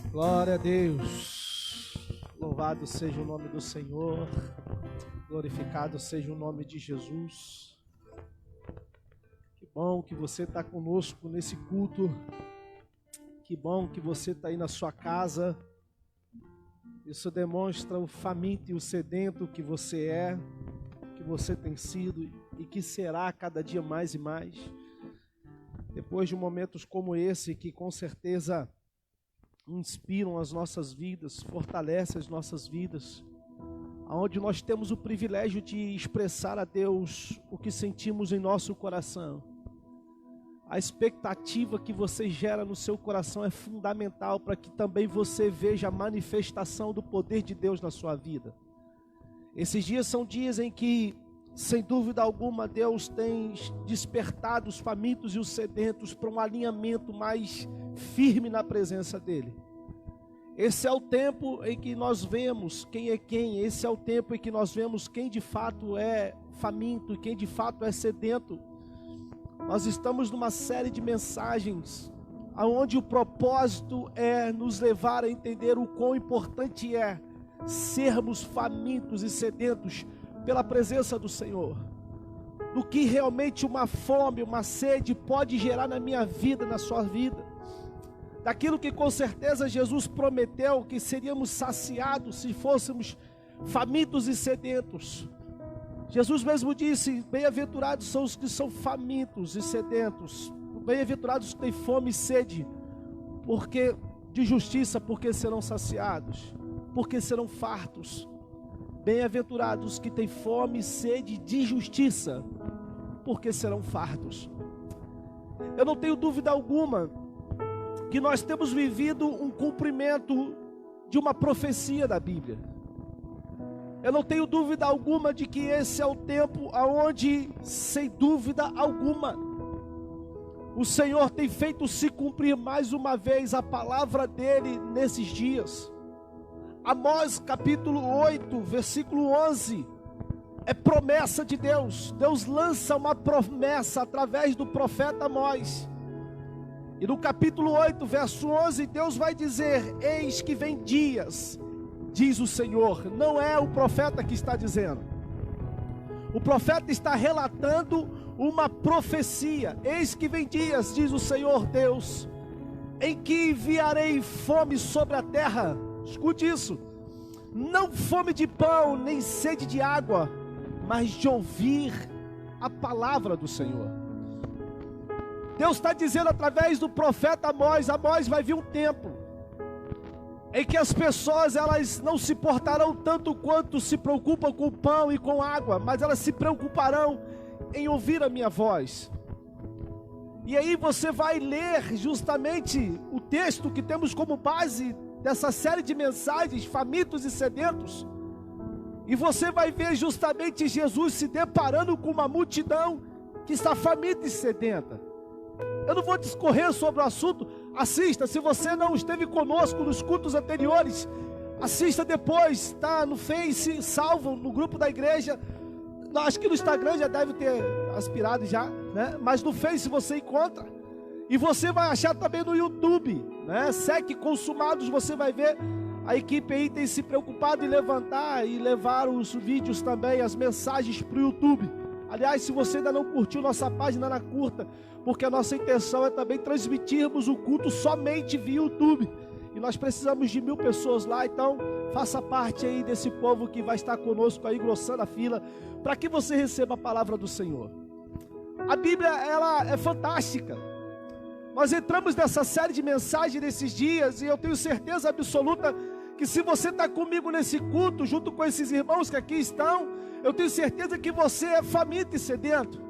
Glória a Deus, louvado seja o nome do Senhor, glorificado seja o nome de Jesus. Que bom que você está conosco nesse culto, que bom que você está aí na sua casa. Isso demonstra o faminto e o sedento que você é, que você tem sido e que será cada dia mais e mais. Depois de momentos como esse, que com certeza inspiram as nossas vidas, fortalecem as nossas vidas, onde nós temos o privilégio de expressar a Deus o que sentimos em nosso coração. A expectativa que você gera no seu coração é fundamental para que também você veja a manifestação do poder de Deus na sua vida. Esses dias são dias em que, sem dúvida alguma, Deus tem despertado os famintos e os sedentos para um alinhamento mais firme na presença dEle. Esse é o tempo em que nós vemos quem é quem. Esse é o tempo em que nós vemos quem de fato é faminto e quem de fato é sedento. Nós estamos numa série de mensagens onde o propósito é nos levar a entender o quão importante é sermos famintos e sedentos pela presença do Senhor, do que realmente uma fome, uma sede pode gerar na minha vida, na sua vida, daquilo que com certeza Jesus prometeu que seríamos saciados se fôssemos famintos e sedentos. Jesus mesmo disse: bem-aventurados são os que são famintos e sedentos, bem-aventurados os que têm fome e sede, porque de justiça, porque serão saciados, porque serão fartos. Bem-aventurados que têm fome e sede de justiça, porque serão fartos. Eu não tenho dúvida alguma que nós temos vivido um cumprimento de uma profecia da Bíblia. Eu não tenho dúvida alguma de que esse é o tempo onde, sem dúvida alguma, o Senhor tem feito se cumprir mais uma vez a palavra dEle nesses dias. Amós capítulo 8, versículo 11, é promessa de Deus. Deus lança uma promessa através do profeta Amós. E no capítulo 8, verso 11, Deus vai dizer: eis que vem dias, diz o Senhor. Não é o profeta que está dizendo. O profeta está relatando uma profecia. Eis que vem dias, diz o Senhor Deus, em que enviarei fome sobre a terra. Escute isso: não fome de pão, nem sede de água, mas de ouvir a palavra do Senhor. Deus está dizendo através do profeta Amós: Amós, vai vir um tempo em que as pessoas, elas não se portarão tanto quanto se preocupam com pão e com água, mas elas se preocuparão em ouvir a minha voz. E aí você vai ler justamente o texto que temos como base dessa série de mensagens, famintos e sedentos, e você vai ver justamente Jesus se deparando com uma multidão que está faminta e sedenta. Eu não vou discorrer sobre o assunto. Assista, se você não esteve conosco nos cultos anteriores, assista depois, está no Face, salvo no grupo da igreja. Acho que no Instagram já deve ter aspirado já, né? Mas no Face você encontra. E você vai achar também no YouTube, né? SEC Consumados, você vai ver. A equipe aí tem se preocupado em levantar e levar os vídeos também, as mensagens para o YouTube. Aliás, se você ainda não curtiu nossa página, na curta, porque a nossa intenção é também transmitirmos o culto somente via YouTube. E nós precisamos de 1000 pessoas lá, então faça parte aí desse povo que vai estar conosco aí, engrossando a fila, para que você receba a palavra do Senhor. A Bíblia, ela é fantástica. Nós entramos nessa série de mensagens nesses dias, e eu tenho certeza absoluta que se você está comigo nesse culto, junto com esses irmãos que aqui estão, eu tenho certeza que você é faminto e sedento.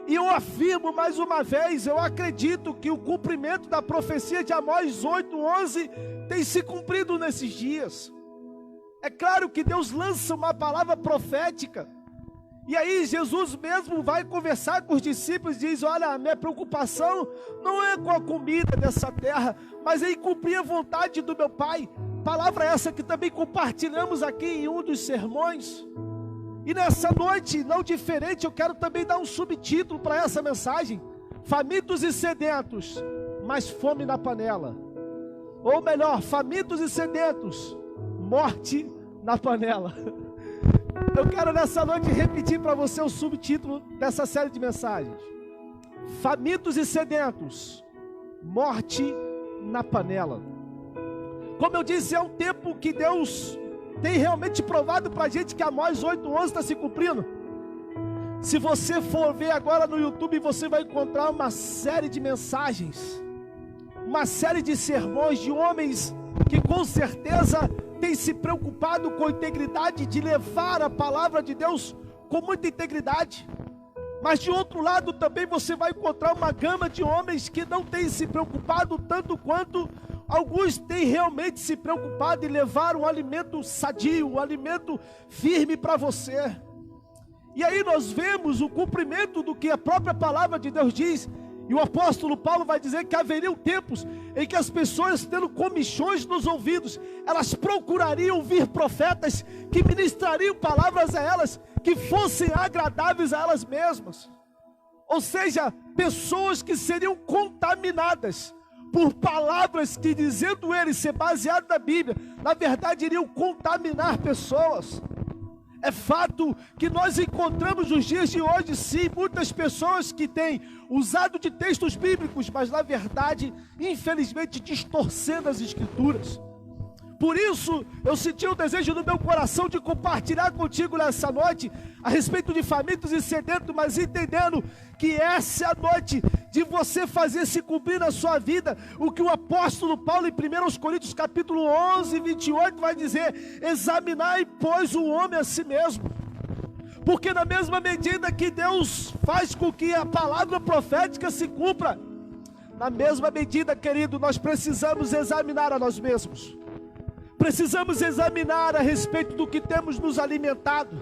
E eu afirmo mais uma vez, eu acredito que o cumprimento da profecia de Amós 8:11 tem se cumprido nesses dias. É claro que Deus lança uma palavra profética, e aí Jesus mesmo vai conversar com os discípulos e diz: olha, a minha preocupação não é com a comida dessa terra, mas é em cumprir a vontade do meu Pai. Palavra essa que também compartilhamos aqui em um dos sermões. E nessa noite, não diferente, eu quero também dar um subtítulo para essa mensagem: famintos e sedentos, mas fome na panela. Ou melhor, famintos e sedentos, morte na panela. Eu quero nessa noite repetir para você o subtítulo dessa série de mensagens: famintos e sedentos, morte na panela. Como eu disse, é um tempo que Deus tem realmente provado para a gente que Amós 8:11 está se cumprindo. Se você for ver agora no YouTube, você vai encontrar uma série de mensagens, uma série de sermões de homens que com certeza têm se preocupado com a integridade de levar a palavra de Deus com muita integridade. Mas de outro lado também você vai encontrar uma gama de homens que não têm se preocupado tanto quanto alguns têm realmente se preocupado em levar um alimento sadio, um alimento firme para você. E aí nós vemos o cumprimento do que a própria palavra de Deus diz. E o apóstolo Paulo vai dizer que haveriam tempos em que as pessoas, tendo comichões nos ouvidos, elas procurariam ouvir profetas que ministrariam palavras a elas, que fossem agradáveis a elas mesmas. Ou seja, pessoas que seriam contaminadas por palavras que, dizendo eles ser baseado na Bíblia, na verdade iriam contaminar pessoas. É fato que nós encontramos nos dias de hoje, sim, muitas pessoas que têm usado de textos bíblicos, mas na verdade, infelizmente, distorcendo as Escrituras. Por isso, eu senti o desejo no meu coração de compartilhar contigo nessa noite a respeito de famintos e sedentos, mas entendendo que essa é a noite de você fazer se cumprir na sua vida o que o apóstolo Paulo em 1 Coríntios capítulo 11, 28 vai dizer: examinai, pois, o homem a si mesmo. Porque na mesma medida que Deus faz com que a palavra profética se cumpra, na mesma medida, querido, nós precisamos examinar a nós mesmos. Precisamos examinar a respeito do que temos nos alimentado.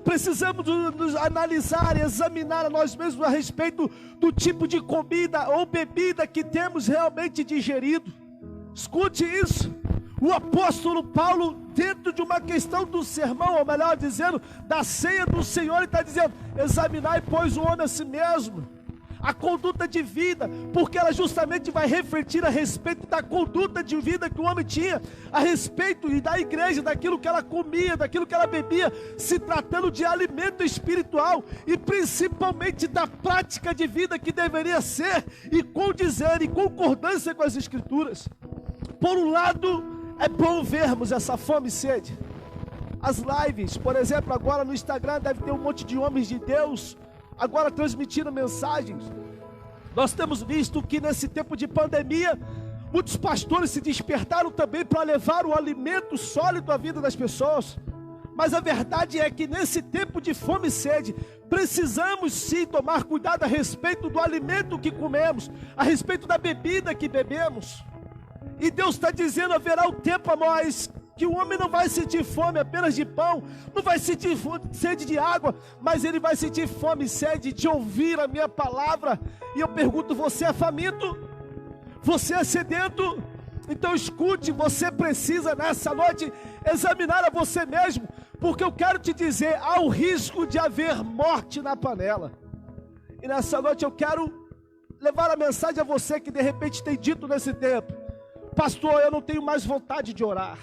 Precisamos nos analisar e examinar a nós mesmos a respeito do tipo de comida ou bebida que temos realmente digerido. Escute isso. O apóstolo Paulo, dentro de uma questão do sermão, ou melhor dizendo, da ceia do Senhor, ele está dizendo: examinai, pois, o homem a si mesmo. A conduta de vida, porque ela justamente vai refletir a respeito da conduta de vida que o homem tinha, a respeito e da igreja, daquilo que ela comia, daquilo que ela bebia, se tratando de alimento espiritual e principalmente da prática de vida que deveria ser e condizer em concordância com as Escrituras. Por um lado, é bom vermos essa fome e sede. As lives, por exemplo, agora no Instagram deve ter um monte de homens de Deus agora transmitindo mensagens. Nós temos visto que nesse tempo de pandemia, muitos pastores se despertaram também para levar o alimento sólido à vida das pessoas. Mas a verdade é que nesse tempo de fome e sede, precisamos sim tomar cuidado a respeito do alimento que comemos, a respeito da bebida que bebemos. E Deus está dizendo: haverá um tempo, Amós, que o homem não vai sentir fome apenas de pão, não vai sentir sede de água, mas ele vai sentir fome e sede de ouvir a minha palavra. E eu pergunto: você é faminto? Você é sedento? Então escute, você precisa nessa noite examinar a você mesmo, porque eu quero te dizer, há o risco de haver morte na panela. E nessa noite eu quero levar a mensagem a você que de repente tem dito nesse tempo: pastor, eu não tenho mais vontade de orar.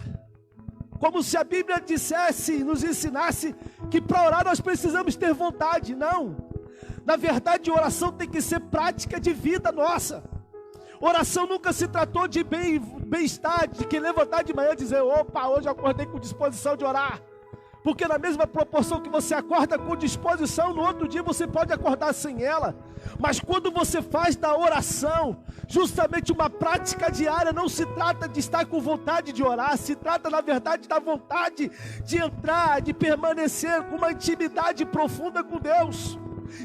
Como se a Bíblia dissesse, nos ensinasse que para orar nós precisamos ter vontade. Não. Na verdade, oração tem que ser prática de vida nossa. Oração nunca se tratou de bem-estar, de que levantar de manhã e dizer: opa, hoje eu acordei com disposição de orar. Porque na mesma proporção que você acorda com disposição, no outro dia você pode acordar sem ela. Mas quando você faz da oração justamente uma prática diária, não se trata de estar com vontade de orar, se trata na verdade da vontade de entrar, de permanecer com uma intimidade profunda com Deus.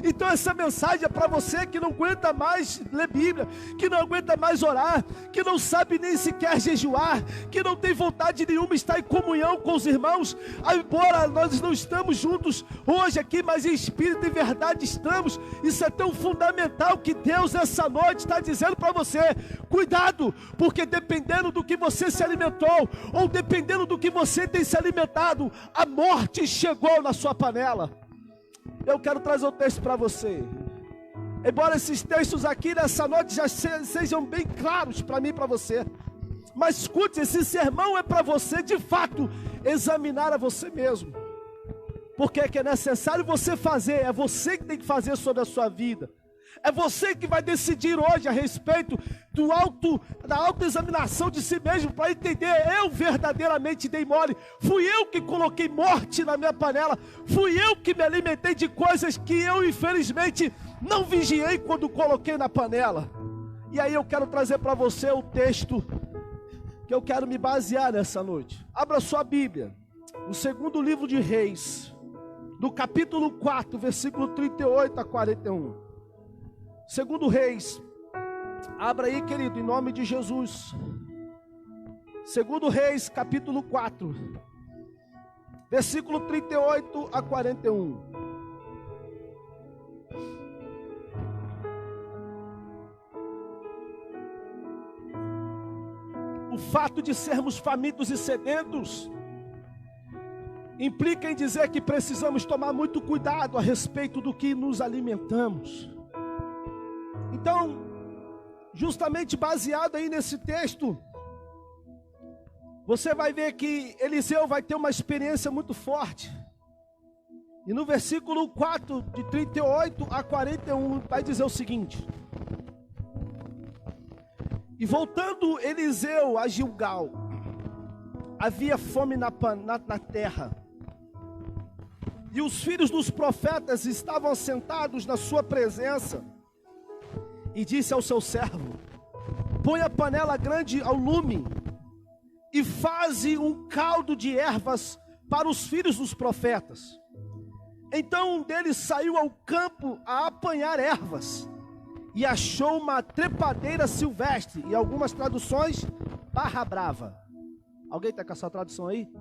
Então essa mensagem é para você que não aguenta mais ler Bíblia, que não aguenta mais orar, que não sabe nem sequer jejuar, que não tem vontade nenhuma estar em comunhão com os irmãos. Embora nós não estamos juntos hoje aqui, mas em espírito e verdade estamos. Isso é tão fundamental que Deus essa noite está dizendo para você: cuidado, porque dependendo do que você se alimentou, ou dependendo do que você tem se alimentado, a morte chegou na sua panela. Eu quero trazer um texto para você. Embora esses textos aqui nessa noite já sejam bem claros para mim e para você, Mas escute, esse sermão é para você de fato examinar a você mesmo. Porque é que é necessário você fazer, é você que tem que fazer sobre a sua vida. É você que vai decidir hoje a respeito da autoexaminação de si mesmo, para entender: eu verdadeiramente dei mole, fui eu que coloquei morte na minha panela, fui eu que me alimentei de coisas que eu infelizmente não vigiei quando coloquei na panela. E aí eu quero trazer para você o texto que eu quero me basear nessa noite. Abra sua Bíblia, no segundo livro de Reis, no capítulo 4, versículo 38 a 41. Segundo Reis, abra aí, querido, em nome de Jesus. Segundo Reis, capítulo 4, versículo 38 a 41. O fato de sermos famintos e sedentos implica em dizer que precisamos tomar muito cuidado a respeito do que nos alimentamos. Então, justamente baseado aí nesse texto, você vai ver que Eliseu vai ter uma experiência muito forte. E no versículo 4, de 38 a 41, vai dizer o seguinte: e voltando Eliseu a Gilgal, havia fome na terra, e os filhos dos profetas estavam sentados na sua presença. E disse ao seu servo: põe a panela grande ao lume, e faze um caldo de ervas para os filhos dos profetas. Então um deles saiu ao campo a apanhar ervas, e achou uma trepadeira silvestre, e algumas traduções, barra brava. Alguém está com essa tradução aí?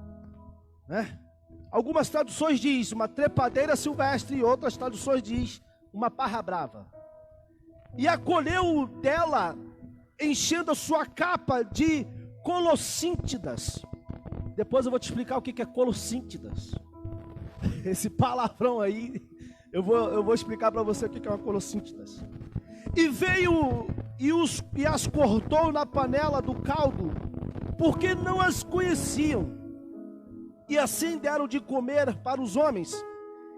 Algumas traduções diz uma trepadeira silvestre, e outras traduções diz uma barra brava. E acolheu dela, enchendo a sua capa de colossíntidas. Depois eu vou te explicar o que é colossíntidas. Esse palavrão aí, eu vou explicar para você o que é uma colossíntidas. E veio e as cortou na panela do caldo, porque não as conheciam. E assim deram de comer para os homens.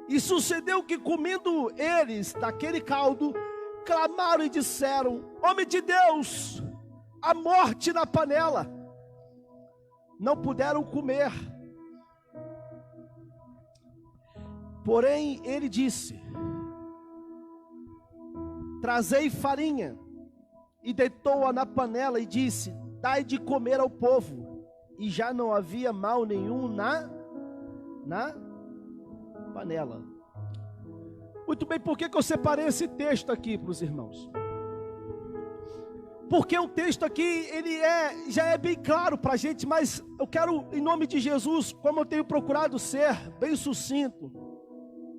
E sucedeu que, comendo eles daquele caldo, clamaram e disseram: homem de Deus, a morte na panela. Não puderam comer. Porém ele disse: trazei farinha. E deitou-a na panela e disse: dai de comer ao povo. E já não havia mal nenhum na panela. Muito bem, por que eu separei esse texto aqui para os irmãos? Porque o texto aqui, já é bem claro para a gente, mas eu quero, em nome de Jesus, como eu tenho procurado ser bem sucinto,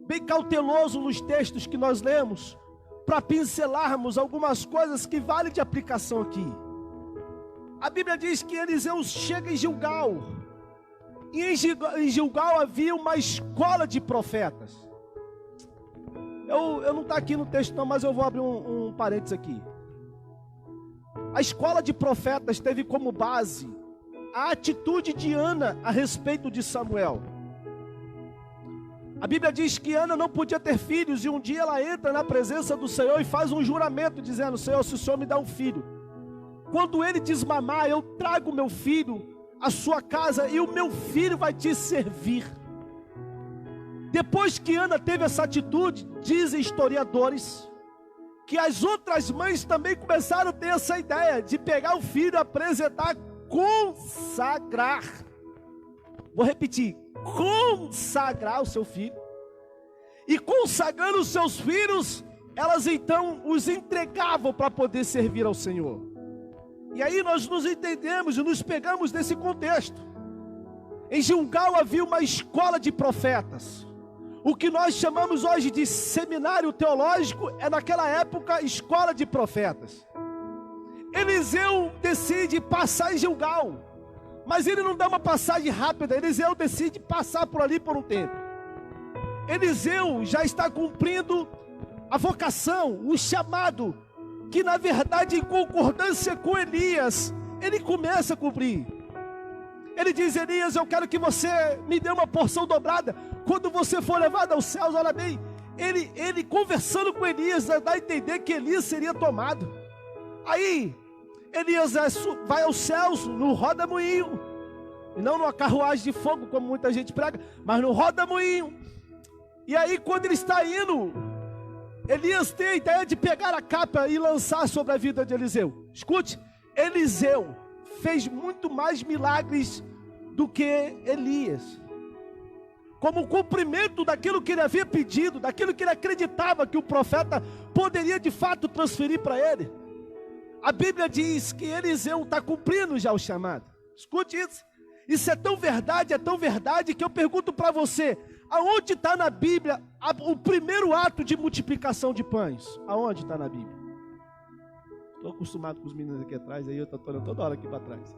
bem cauteloso nos textos que nós lemos, para pincelarmos algumas coisas que valem de aplicação aqui. A Bíblia diz que Eliseu chega em Gilgal, e em Gilgal havia uma escola de profetas. Eu não está aqui no texto não, mas eu vou abrir um parênteses aqui. A escola de profetas teve como base a atitude de Ana a respeito de Samuel. A Bíblia diz que Ana não podia ter filhos, e um dia ela entra na presença do Senhor e faz um juramento dizendo: Senhor, se o Senhor me dá um filho, quando ele desmamar, eu trago meu filho à sua casa e o meu filho vai te servir. Depois que Ana teve essa atitude, dizem historiadores que as outras mães também começaram a ter essa ideia de pegar o filho, apresentar, consagrar. Vou repetir: consagrar o seu filho. E consagrando os seus filhos, elas então os entregavam para poder servir ao Senhor. E aí nós nos entendemos e nos pegamos nesse contexto. Em Gilgal havia uma escola de profetas. O que nós chamamos hoje de seminário teológico é naquela época escola de profetas. Eliseu decide passar em Gilgal, mas ele não dá uma passagem rápida. Eliseu decide passar por ali por um tempo. Eliseu já está cumprindo a vocação, o chamado, que na verdade, em concordância com Elias, ele começa a cumprir. Ele diz: Elias, eu quero que você me dê uma porção dobrada. Quando você for levado aos céus, olha bem, ele conversando com Elias, dá a entender que Elias seria tomado. Aí, Elias vai aos céus no roda-moinho, e não numa carruagem de fogo, como muita gente prega, mas no roda-moinho. E aí, quando ele está indo, Elias tem a ideia de pegar a capa e lançar sobre a vida de Eliseu. Escute, Eliseu fez muito mais milagres do que Elias. Como cumprimento daquilo que ele havia pedido, daquilo que ele acreditava que o profeta poderia de fato transferir para ele. A Bíblia diz que Eliseu está cumprindo já o chamado. Escute isso. Isso é tão verdade que eu pergunto para você: aonde está na Bíblia o primeiro ato de multiplicação de pães? Aonde está na Bíblia? Estou acostumado com os meninos aqui atrás, aí eu estou olhando toda hora aqui para trás.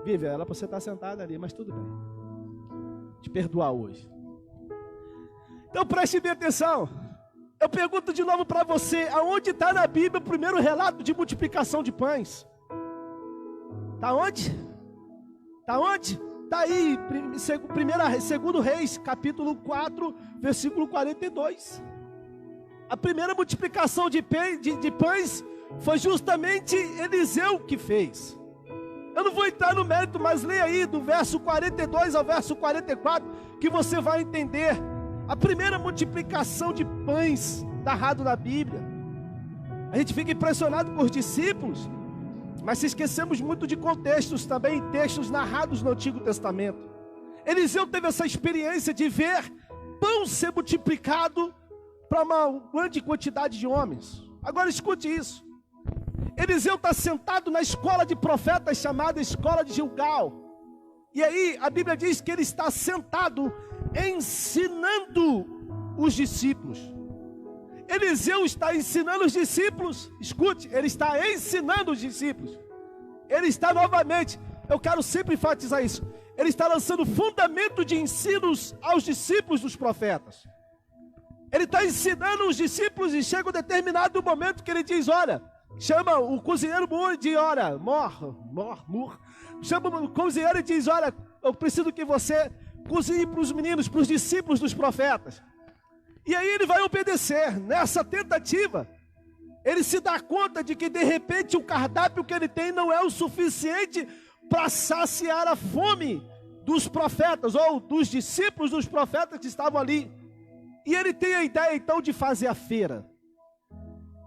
Vivian, era para você estar sentada ali, mas tudo bem. Te perdoar hoje. Então preste bem atenção. Eu pergunto de novo para você: aonde está na Bíblia o primeiro relato de multiplicação de pães? Está onde? Está onde? Está aí, 2 Reis, capítulo 4, versículo 42. A primeira multiplicação de pães foi justamente Eliseu que fez. Eu não vou entrar no mérito, mas leia aí do verso 42 ao verso 44, que você vai entender a primeira multiplicação de pães narrado na Bíblia. A gente fica impressionado com os discípulos, mas se esquecemos muito de contextos também, textos narrados no Antigo Testamento. Eliseu teve essa experiência de ver pão ser multiplicado para uma grande quantidade de homens. Agora escute isso. Eliseu está sentado na escola de profetas chamada Escola de Gilgal. E aí a Bíblia diz que ele está sentado ensinando os discípulos. Eliseu está ensinando os discípulos. Escute, ele está ensinando os discípulos. Ele está novamente, eu quero sempre enfatizar isso, ele está lançando fundamento de ensinos aos discípulos dos profetas. Ele está ensinando os discípulos e chega um determinado momento que ele diz: olha, chama o cozinheiro de hora, chama o cozinheiro e diz: olha, eu preciso que você cozinhe para os meninos, para os discípulos dos profetas. E aí ele vai obedecer. Nessa tentativa, ele se dá conta de que de repente o cardápio que ele tem não é o suficiente para saciar a fome dos profetas, ou dos discípulos dos profetas que estavam ali. E ele tem a ideia então de fazer a feira.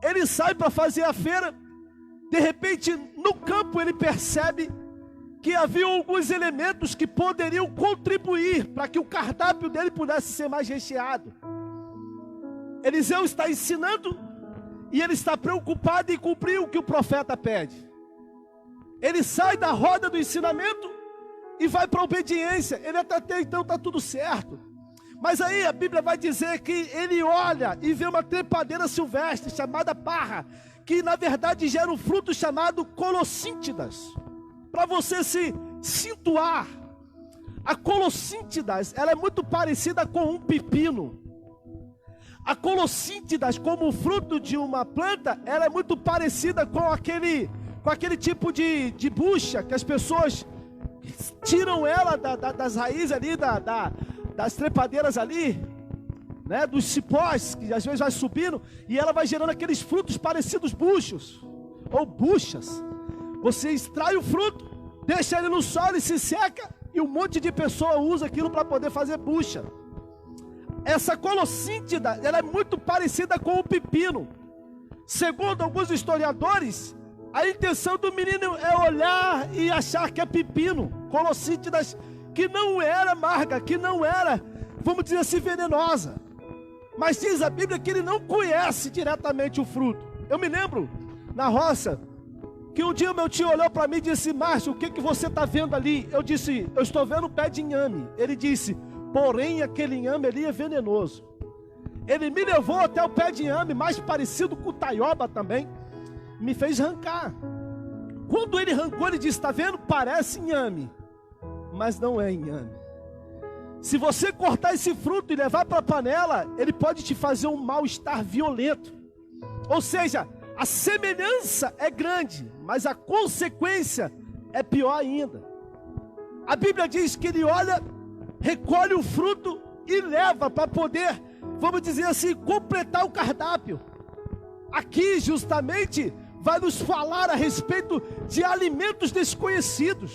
Ele sai para fazer a feira. De repente, no campo, ele percebe que havia alguns elementos que poderiam contribuir para que o cardápio dele pudesse ser mais recheado. Eliseu está ensinando e ele está preocupado em cumprir o que o profeta pede. Ele sai da roda do ensinamento e vai para a obediência. Ele até então está tudo certo. Mas aí a Bíblia vai dizer que ele olha e vê uma trepadeira silvestre chamada parra, que na verdade gera um fruto chamado colossíntidas. Para você se situar, a colossíntidas, ela é muito parecida com um pepino. A colossíntidas, como o fruto de uma planta, ela é muito parecida com aquele tipo de bucha que as pessoas tiram ela das raízes ali, das trepadeiras ali, né, dos cipós, que às vezes vai subindo, e ela vai gerando aqueles frutos parecidos buchos, ou buchas. Você extrai o fruto, deixa ele no sol e se seca, e um monte de pessoa usa aquilo para poder fazer bucha. Essa colossíntida, ela é muito parecida com o pepino. Segundo alguns historiadores, a intenção do menino é olhar e achar que é pepino, colossíntidas, que não era amarga, que não era, vamos dizer assim, venenosa. Mas diz a Bíblia que ele não conhece diretamente o fruto. Eu me lembro, na roça, que um dia meu tio olhou para mim e disse: Márcio, o que você está vendo ali? Eu disse: eu estou vendo um pé de inhame. Ele disse: porém aquele inhame ali é venenoso. Ele me levou até o pé de inhame, mais parecido com o taioba também, me fez arrancar. Quando ele arrancou, ele disse: está vendo? Parece inhame, mas não é inhame. Se você cortar esse fruto e levar para a panela, ele pode te fazer um mal-estar violento. Ou seja, A semelhança é grande, mas a consequência é pior ainda. A Bíblia diz que ele olha, recolhe o fruto e leva para poder, vamos dizer assim, completar o cardápio. Aqui justamente vai nos falar a respeito de alimentos desconhecidos,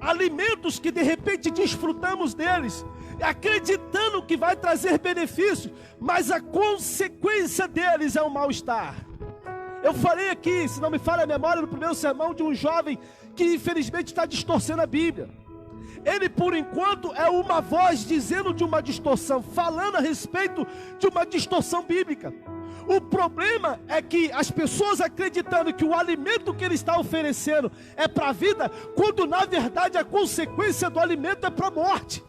alimentos que de repente desfrutamos deles, acreditando que vai trazer benefícios, mas a consequência deles é o mal-estar. Eu falei aqui, se não me falha a memória, no primeiro sermão, de um jovem que infelizmente está distorcendo a Bíblia. Ele, por enquanto, é uma voz dizendo de uma distorção, falando a respeito de uma distorção bíblica. O problema é que as pessoas acreditando que o alimento que ele está oferecendo é para a vida, quando na verdade a consequência do alimento é para a morte.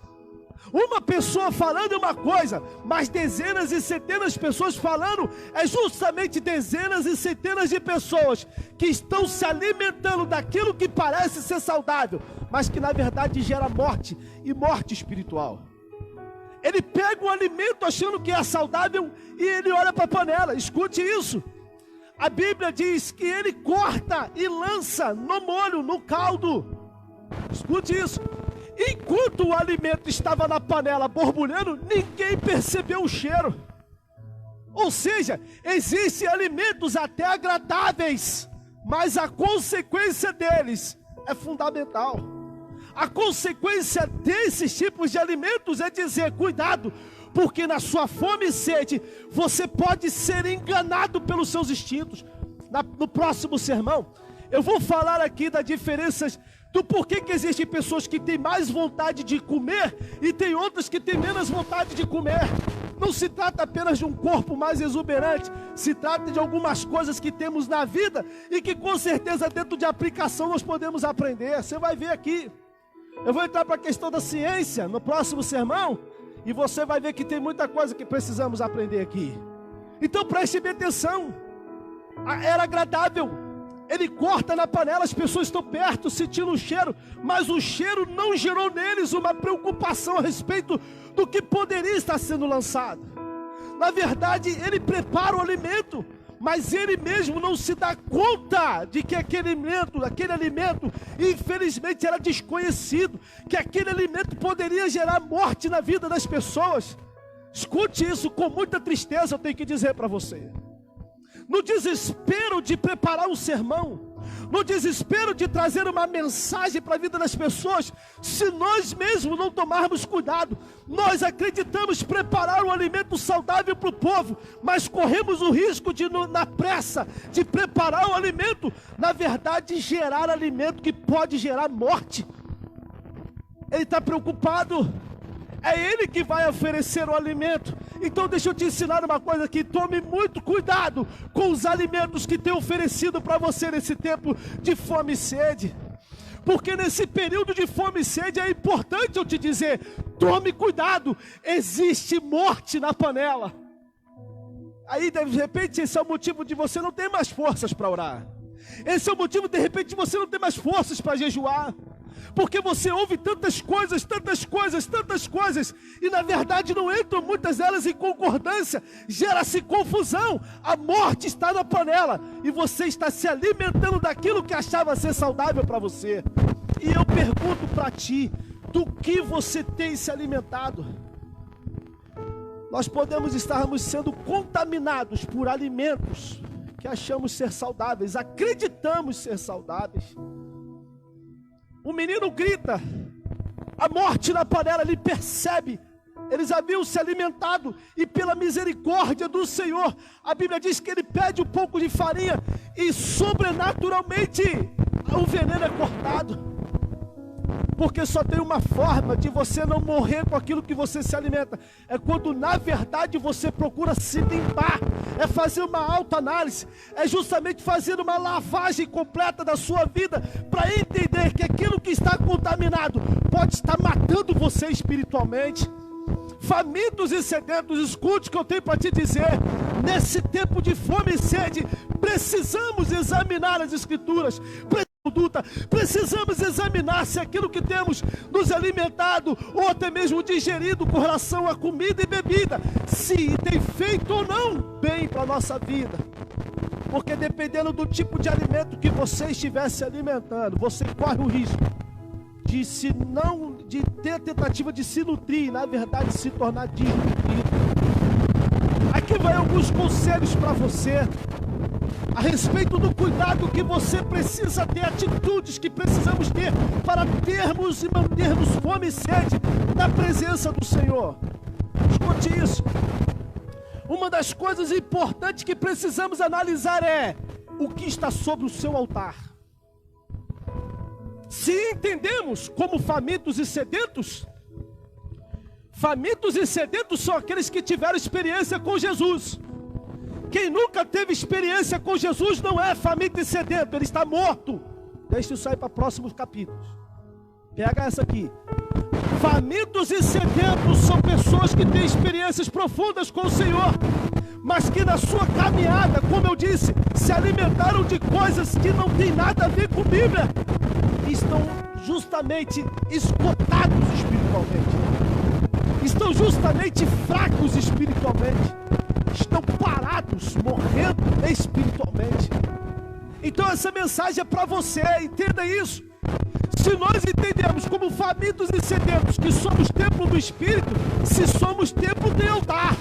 Uma pessoa falando é uma coisa, mas dezenas e centenas de pessoas falando é justamente dezenas e centenas de pessoas que estão se alimentando daquilo que parece ser saudável, mas que na verdade gera morte e morte espiritual. Ele pega um alimento achando que é saudável e ele olha para a panela. Escute isso. A Bíblia diz que ele corta e lança no molho, no caldo. Escute isso. Enquanto o alimento estava na panela borbulhando, ninguém percebeu o cheiro. Ou seja, existem alimentos até agradáveis, mas a consequência deles é fundamental. A consequência desses tipos de alimentos é dizer: cuidado, porque na sua fome e sede você pode ser enganado pelos seus instintos. No próximo sermão eu vou falar aqui das diferenças do porquê que existem pessoas que têm mais vontade de comer e tem outras que têm menos vontade de comer. Não se trata apenas de um corpo mais exuberante, se trata de algumas coisas que temos na vida e que com certeza dentro de aplicação nós podemos aprender. Você vai ver aqui. Eu vou entrar para a questão da ciência no próximo sermão e você vai ver que tem muita coisa que precisamos aprender aqui. Então preste bem atenção. Era agradável. Ele corta na panela, as pessoas estão perto, sentindo o cheiro, mas o cheiro não gerou neles uma preocupação a respeito do que poderia estar sendo lançado. Na verdade, ele prepara o alimento, mas ele mesmo não se dá conta de que aquele alimento, infelizmente era desconhecido, que aquele alimento poderia gerar morte na vida das pessoas. Escute isso com muita tristeza, eu tenho que dizer para você. No desespero de preparar um sermão, no desespero de trazer uma mensagem para a vida das pessoas, se nós mesmos não tomarmos cuidado, nós acreditamos preparar um alimento saudável para o povo, mas corremos o risco de, na pressa de preparar o alimento, na verdade gerar alimento que pode gerar morte. Ele está preocupado, é ele que vai oferecer o alimento. Então deixa eu te ensinar uma coisa aqui: tome muito cuidado com os alimentos que tem oferecido para você nesse tempo de fome e sede. Porque nesse período de fome e sede é importante eu te dizer: tome cuidado, existe morte na panela. Aí de repente esse é o motivo de você não ter mais forças para orar. Esse é o motivo de repente de você não ter mais forças para jejuar. Porque você ouve tantas coisas, e na verdade não entram muitas delas em concordância, gera-se confusão, a morte está na panela, e você está se alimentando daquilo que achava ser saudável para você. E eu pergunto para ti, do que você tem se alimentado? Nós podemos estarmos sendo contaminados por alimentos que achamos ser saudáveis, acreditamos ser saudáveis. O menino grita, a morte na panela, ele percebe, eles haviam se alimentado, e pela misericórdia do Senhor, a Bíblia diz que ele pede um pouco de farinha, e sobrenaturalmente, o veneno é cortado. Porque só tem uma forma de você não morrer com aquilo que você se alimenta, é quando na verdade você procura se limpar, é fazer uma autoanálise, é justamente fazer uma lavagem completa da sua vida, para entender que aquilo que está contaminado pode estar matando você espiritualmente. Famintos e sedentos, escute o que eu tenho para te dizer. Nesse tempo de fome e sede, precisamos examinar as Escrituras, precisamos examinar se aquilo que temos nos alimentado ou até mesmo digerido com relação a comida e bebida, se tem feito ou não bem para a nossa vida. Porque dependendo do tipo de alimento que você estiver se alimentando, você corre o risco de ter a tentativa de se nutrir e, na verdade, se tornar desnutrido. Aqui vai alguns conselhos para você a respeito do cuidado que você precisa ter, atitudes que precisamos ter para termos e mantermos fome e sede da presença do Senhor. Escute isso. Uma das coisas importantes que precisamos analisar é o que está sobre o seu altar. Se entendemos como famintos e sedentos são aqueles que tiveram experiência com Jesus. Quem nunca teve experiência com Jesus não é faminto e sedento, ele está morto. Deixa isso aí para próximos capítulos. Pega essa aqui. Famintos e sedentos são pessoas que têm experiências profundas com o Senhor, mas que na sua caminhada, como eu disse, se alimentaram de coisas que não tem nada a ver com a Bíblia. Estão justamente esgotados espiritualmente. Estão justamente fracos espiritualmente. Estão parados, morrendo espiritualmente. Então essa mensagem é para você, entenda isso. Se nós entendemos como famintos e sedentos que somos templo do Espírito, se somos templo de altar.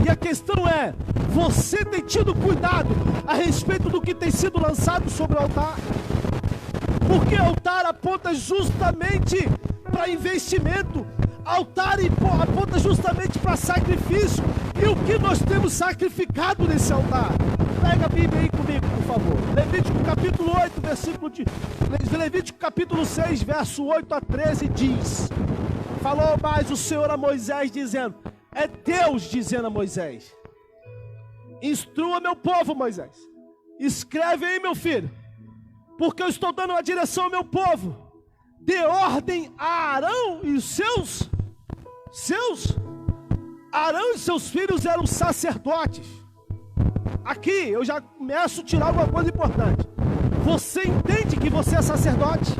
E a questão é, você tem tido cuidado a respeito do que tem sido lançado sobre o altar? Porque altar aponta justamente para investimento. Altar aponta justamente para sacrifício. E o que nós temos sacrificado nesse altar? Pega a Bíblia aí comigo, por favor. Levítico capítulo 8, Levítico capítulo 6, verso 8 a 13 diz: falou mais o Senhor a Moisés dizendo, é Deus dizendo a Moisés, instrua meu povo, Moisés, escreve aí, meu filho, porque eu estou dando uma direção ao meu povo. Dê ordem a Arão e os seus Arão e seus filhos eram sacerdotes. Aqui eu já começo a tirar alguma coisa importante. Você entende que você é sacerdote?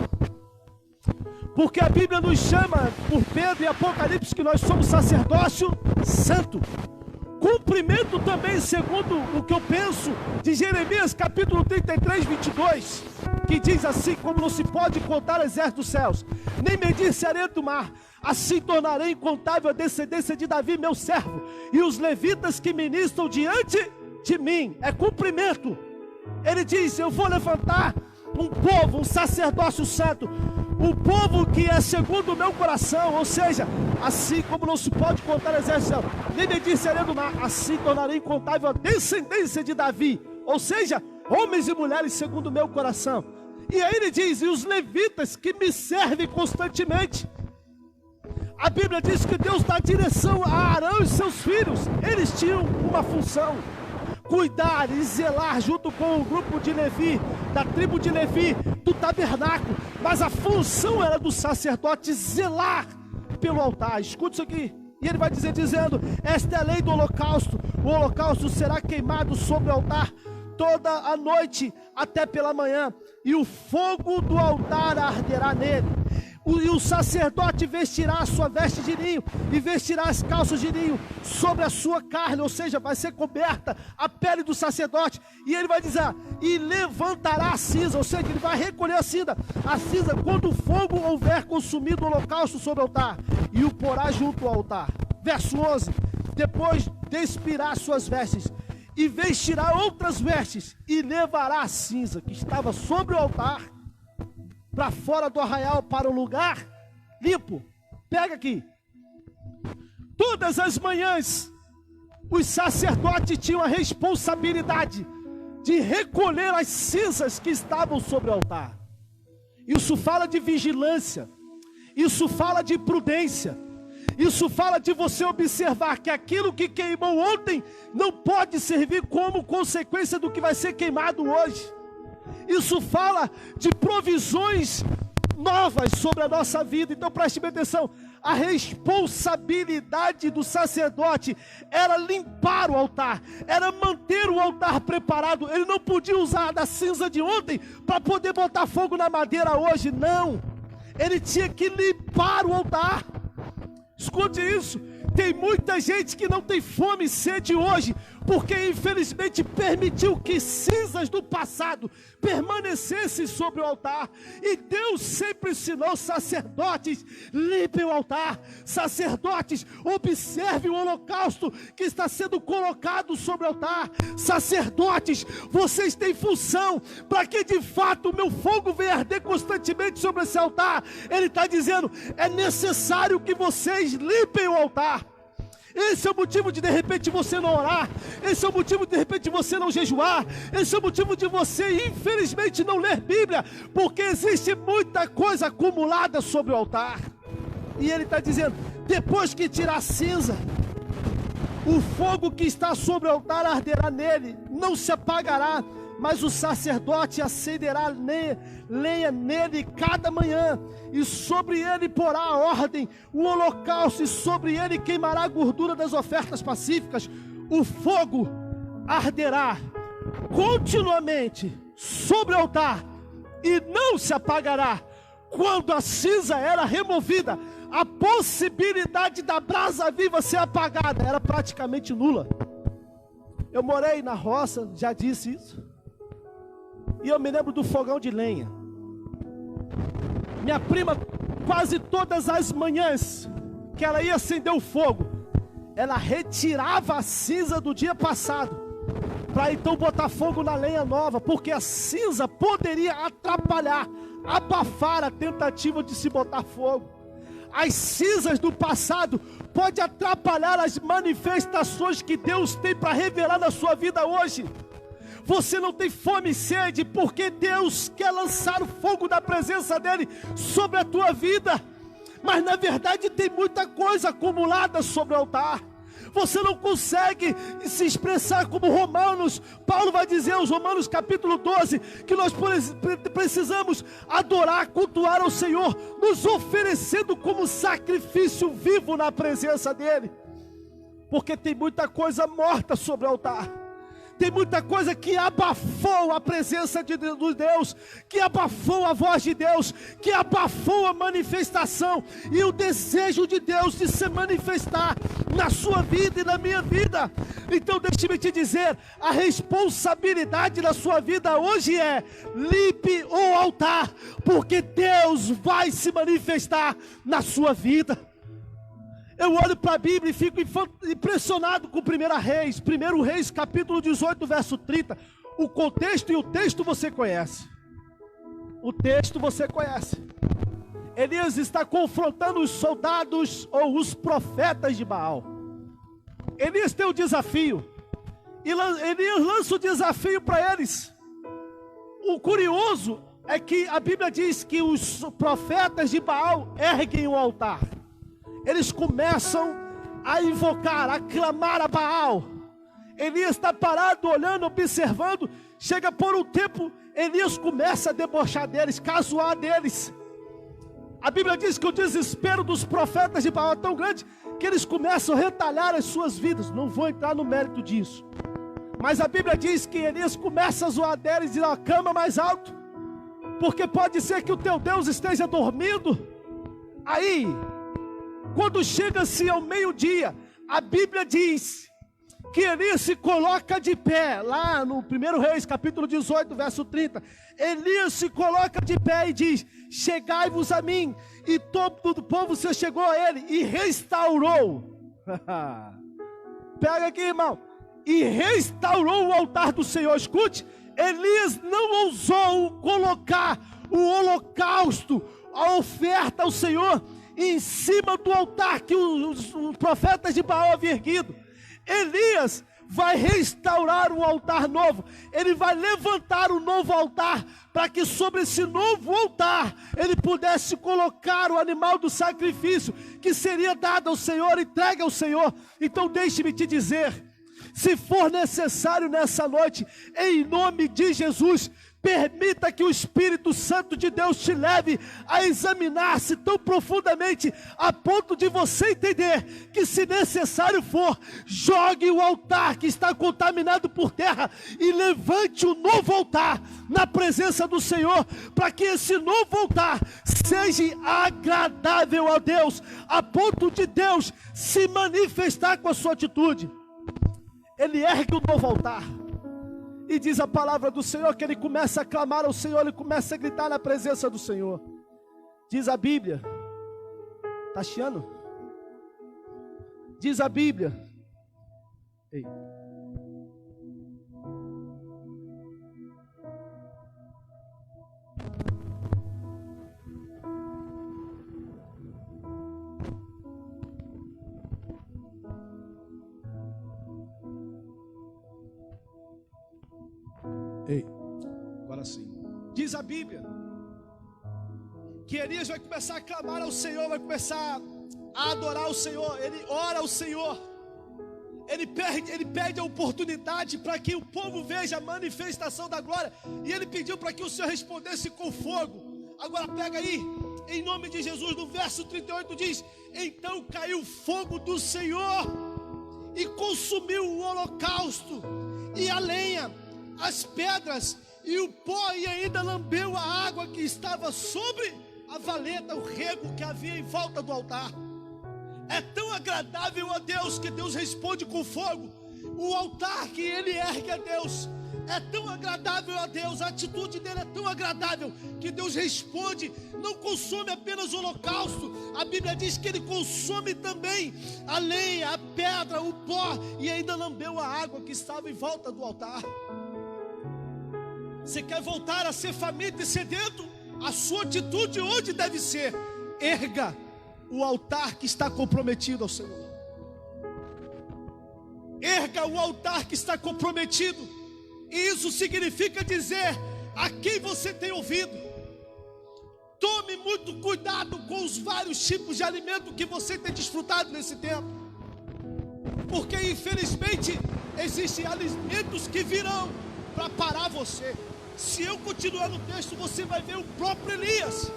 Porque a Bíblia nos chama, por Pedro e Apocalipse, que nós somos sacerdócio santo. Cumprimento também, segundo o que eu penso, de Jeremias capítulo 33, 22, que diz assim, como não se pode contar o exército dos céus, nem medir se a areia do mar, assim tornarei incontável a descendência de Davi, meu servo, e os levitas que ministram diante de mim. É cumprimento. Ele diz, eu vou levantar um povo, um sacerdócio santo, um povo que é segundo o meu coração, ou seja, assim como não se pode contar o exército, nem medir se a areia do mar, assim tornarei incontável a descendência de Davi, ou seja, homens e mulheres segundo o meu coração. E aí ele diz, e os levitas que me servem constantemente. A Bíblia diz que Deus dá direção a Arão e seus filhos. Eles tinham uma função: cuidar e zelar junto com o grupo de Levi, da tribo de Levi, do tabernáculo. Mas a função era do sacerdote zelar pelo altar. Escute isso aqui. E ele vai dizer, dizendo, esta é a lei do holocausto. O holocausto será queimado sobre o altar toda a noite até pela manhã, e o fogo do altar arderá nele. E o sacerdote vestirá a sua veste de linho e vestirá as calças de linho sobre a sua carne, ou seja, vai ser coberta a pele do sacerdote. E ele vai dizer, e levantará a cinza, ou seja, ele vai recolher a cinza quando o fogo houver consumido o holocausto sobre o altar, e o porá junto ao altar. Verso 11, depois despirá suas vestes e vestirá outras vestes e levará a cinza que estava sobre o altar para fora do arraial, para o lugar limpo. Pega aqui. Todas as manhãs, os sacerdotes tinham a responsabilidade de recolher as cinzas que estavam sobre o altar. Isso fala de vigilância. Isso fala de prudência. Isso fala de você observar que aquilo que queimou ontem não pode servir como consequência do que vai ser queimado hoje. Isso fala de provisões novas sobre a nossa vida. Então preste bem atenção, a responsabilidade do sacerdote era limpar o altar, era manter o altar preparado. Ele não podia usar da cinza de ontem para poder botar fogo na madeira hoje, não. Ele tinha que limpar o altar. Escute isso, tem muita gente que não tem fome e sede hoje, porque infelizmente permitiu que cinzas do passado permanecessem sobre o altar. E Deus sempre ensinou: sacerdotes, limpem o altar, sacerdotes, observem o holocausto que está sendo colocado sobre o altar. Sacerdotes, vocês têm função para que de fato o meu fogo venha arder constantemente sobre esse altar. Ele está dizendo: é necessário que vocês limpem o altar. Esse é o motivo de repente você não orar. Esse é o motivo de repente você não jejuar. Esse é o motivo de você infelizmente não ler Bíblia, porque existe muita coisa acumulada sobre o altar. E ele está dizendo: depois que tirar a cinza, o fogo que está sobre o altar arderá nele, não se apagará, mas o sacerdote acenderá lenha nele cada manhã, e sobre ele porá a ordem, o holocausto, e sobre ele queimará a gordura das ofertas pacíficas. O fogo arderá continuamente sobre o altar e não se apagará. Quando a cinza era removida, a possibilidade da brasa viva ser apagada era praticamente nula. Eu morei na roça, já disse isso, e eu me lembro do fogão de lenha. Minha prima, quase todas as manhãs que ela ia acender o fogo, ela retirava a cinza do dia passado, para então botar fogo na lenha nova, porque a cinza poderia atrapalhar, abafar a tentativa de se botar fogo. As cinzas do passado podem atrapalhar as manifestações que Deus tem para revelar na sua vida hoje. Você não tem fome e sede, porque Deus quer lançar o fogo da presença dEle sobre a tua vida. Mas na verdade tem muita coisa acumulada sobre o altar. Você não consegue se expressar como Romanos. Paulo vai dizer aos Romanos capítulo 12, que nós precisamos adorar, cultuar ao Senhor, nos oferecendo como sacrifício vivo na presença dEle. Porque tem muita coisa morta sobre o altar. Tem muita coisa que abafou a presença de Deus, que abafou a voz de Deus, que abafou a manifestação e o desejo de Deus de se manifestar na sua vida e na minha vida. Então deixe-me te dizer, a responsabilidade da sua vida hoje é: limpe o altar, porque Deus vai se manifestar na sua vida. Eu olho para a Bíblia e fico impressionado com 1 Reis, capítulo 18, verso 30. O contexto e o texto você conhece. O texto você conhece. Elias está confrontando os soldados ou os profetas de Baal. Elias tem um desafio. E Elias lança o desafio para eles. O curioso é que a Bíblia diz que os profetas de Baal erguem o altar. Eles começam a invocar, a clamar a Baal. Elias está parado, olhando, observando. Chega por um tempo, Elias começa a debochar deles, caçoar deles. A Bíblia diz que o desespero dos profetas de Baal é tão grande que eles começam a retalhar as suas vidas. Não vou entrar no mérito disso, mas a Bíblia diz que Elias começa a zoar deles e diz: a cama mais alto, porque pode ser que o teu Deus esteja dormindo. Aí, quando chega-se ao meio-dia, a Bíblia diz que Elias se coloca de pé, lá no 1 Reis, capítulo 18, verso 30. Elias se coloca de pé e diz: chegai-vos a mim. E todo o povo se chegou a ele e restaurou. Pega aqui, irmão. E restaurou o altar do Senhor. Escute, Elias não ousou colocar o holocausto, a oferta ao Senhor, em cima do altar que os profetas de Baal haviam erguido. Elias vai restaurar um altar novo. Ele vai levantar um novo altar, para que sobre esse novo altar ele pudesse colocar o animal do sacrifício, que seria dado ao Senhor, entregue ao Senhor. Então deixe-me te dizer, se for necessário nessa noite, em nome de Jesus, permita que o Espírito Santo de Deus te leve a examinar-se tão profundamente, a ponto de você entender que, se necessário for, jogue o altar que está contaminado por terra e levante um novo altar na presença do Senhor, para que esse novo altar seja agradável a Deus, a ponto de Deus se manifestar com a sua atitude. ele ergue um novo altar. E diz a palavra do Senhor que ele começa a clamar ao Senhor, ele começa a gritar na presença do Senhor. Diz a Bíblia, está chiando? Diz a Bíblia, ei, agora sim. Diz a Bíblia que Elias vai começar a clamar ao Senhor, vai começar a adorar o Senhor. Ele ora ao Senhor, ele pede a oportunidade para que o povo veja a manifestação da glória. E ele pediu para que o Senhor respondesse com fogo. Agora pega aí, em nome de Jesus, no verso 38 diz: então caiu fogo do Senhor e consumiu o holocausto e a lenha, as pedras e o pó, e ainda lambeu a água que estava sobre a valeta, o rego que havia em volta do altar. É tão agradável a Deus que Deus responde com fogo. O altar que ele ergue a Deus é tão agradável a Deus, a atitude dele é tão agradável que Deus responde. Não consome apenas o holocausto, a Bíblia diz que ele consome também a lenha, a pedra, o pó, e ainda lambeu a água que estava em volta do altar. Você quer voltar a ser faminto e sedento? A sua atitude onde deve ser? Erga o altar que está comprometido ao Senhor. Erga o altar que está comprometido. E isso significa dizer a quem você tem ouvido. Tome muito cuidado com os vários tipos de alimento que você tem desfrutado nesse tempo, porque infelizmente existem alimentos que virão para parar você. Se eu continuar no texto, você vai ver o próprio Elias,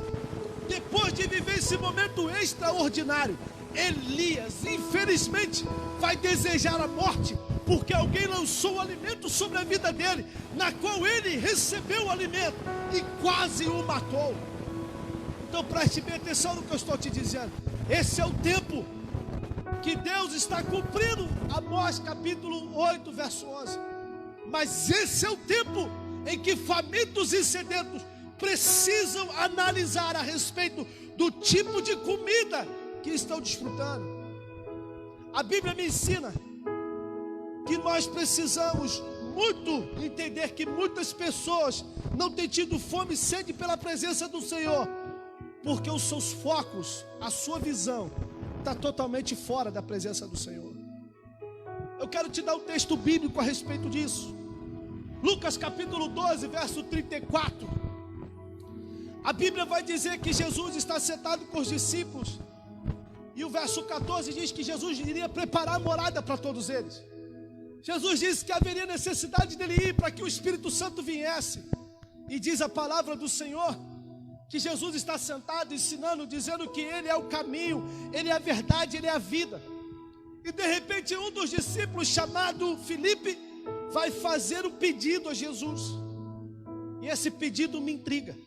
depois de viver esse momento extraordinário. Elias, infelizmente, vai desejar a morte, porque alguém lançou o alimento sobre a vida dele, na qual ele recebeu o alimento e quase o matou. Então preste bem atenção no que eu estou te dizendo. Esse é o tempo que Deus está cumprindo. Amós capítulo 8, verso 11. Mas esse é o tempo em que famintos e sedentos precisam analisar a respeito do tipo de comida que estão desfrutando. A Bíblia me ensina que nós precisamos muito entender que muitas pessoas não têm tido fome e sede pela presença do Senhor, porque os seus focos, a sua visão está totalmente fora da presença do Senhor. Eu quero te dar um texto bíblico a respeito disso. Lucas capítulo 12, verso 34. A Bíblia vai dizer que Jesus está sentado com os discípulos, e o verso 14 diz que Jesus iria preparar a morada para todos eles. Jesus disse que haveria necessidade dele ir para que o Espírito Santo viesse. E diz a palavra do Senhor que Jesus está sentado ensinando, dizendo que Ele é o caminho, Ele é a verdade, Ele é a vida. E de repente um dos discípulos, chamado Filipe, vai fazer um pedido a Jesus. E esse pedido me intriga.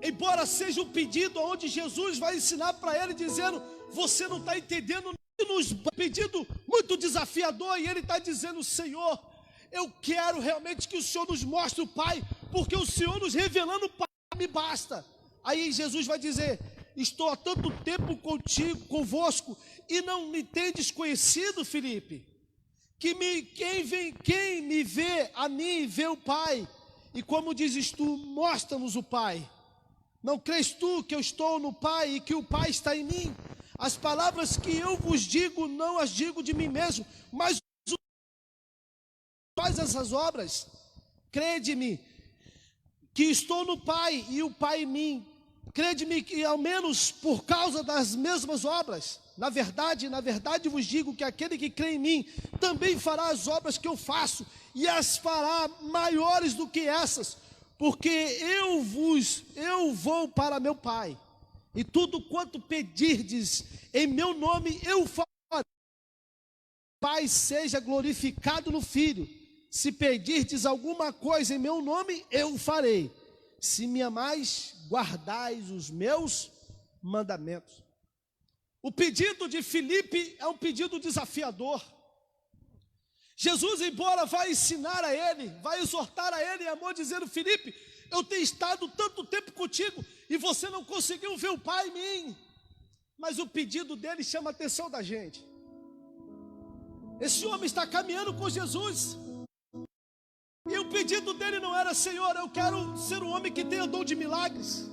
Embora seja um pedido onde Jesus vai ensinar para ele, dizendo: você não está entendendo, nos pedido muito desafiador, e ele está dizendo: Senhor, eu quero realmente que o Senhor nos mostre o Pai, porque o Senhor nos revelando o Pai me basta. Aí Jesus vai dizer: estou há tanto tempo contigo, convosco, e não me tendes conhecido, Filipe? Quem me vê a mim, vê o Pai. E como dizes tu, mostra-nos o Pai. Não crês tu que eu estou no Pai e que o Pai está em mim? As palavras que eu vos digo, não as digo de mim mesmo, mas faz essas obras. Crede-me que estou no Pai e o Pai em mim. Crede-me que ao menos por causa das mesmas obras. Na verdade vos digo que aquele que crê em mim também fará as obras que eu faço, e as fará maiores do que essas, porque eu vou para meu Pai, e tudo quanto pedirdes em meu nome eu farei. Pai seja glorificado no Filho. Se pedirdes alguma coisa em meu nome, eu farei. Se me amais, guardais os meus mandamentos. O pedido de Filipe é um pedido desafiador. Jesus, embora vai ensinar a ele, vai exortar a ele em amor, dizendo: Filipe, eu tenho estado tanto tempo contigo e você não conseguiu ver o Pai em mim. Mas o pedido dele chama a atenção da gente. Esse homem está caminhando com Jesus, e o pedido dele não era: Senhor, eu quero ser um homem que tenha dom de milagres.